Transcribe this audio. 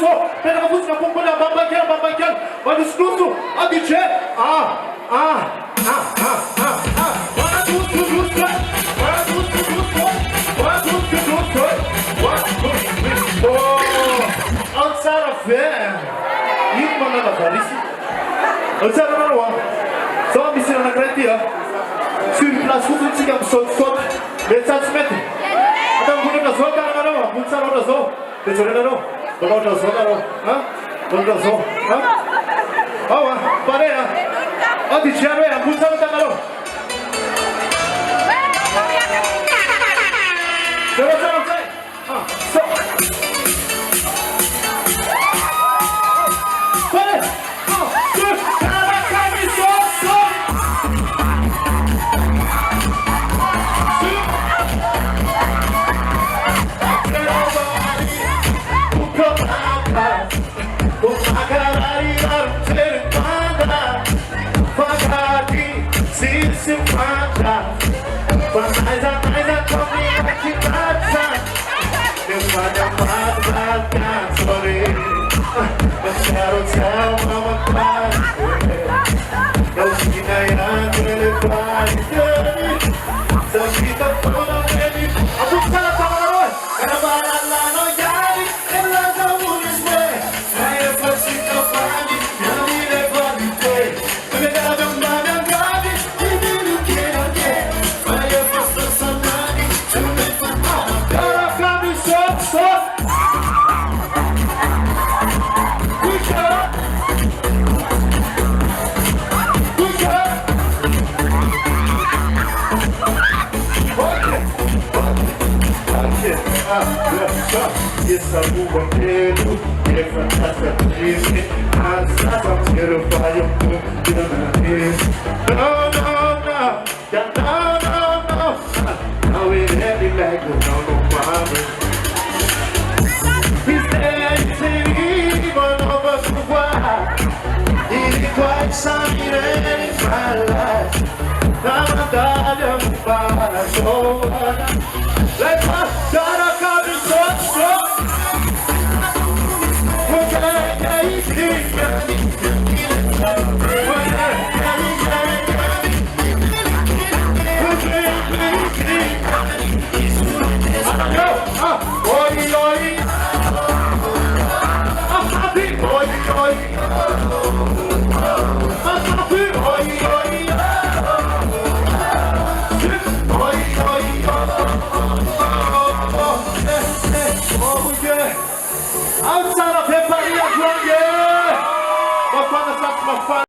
discurso, pela música popular, babaião, vai discurso, a DJ, outside of fair, you man na farisi, outside of one, so I'm missing on a great deal. Sur place, vous vous dites, saute, mais ça se met. Attends, vous ne savez pas, non, vous ne savez pas, non, vous ne savez pas, non, vous ne savez pas, non, hein, vous ne savez pas, hein, ah ouais, pareil, hein, ah, tu tiens, hein, vous ne savez pas, non. C'est bon, ah, so. Yes, I move a little, if I touch the trees, I'm terrified of you know, no, now it heavy like the no problem. He's there, he's even over the wire. It's quite sunny in my life. I'm a darling, but so like my daughter coming so. Outside of hip hop, yeah, my father's not my father.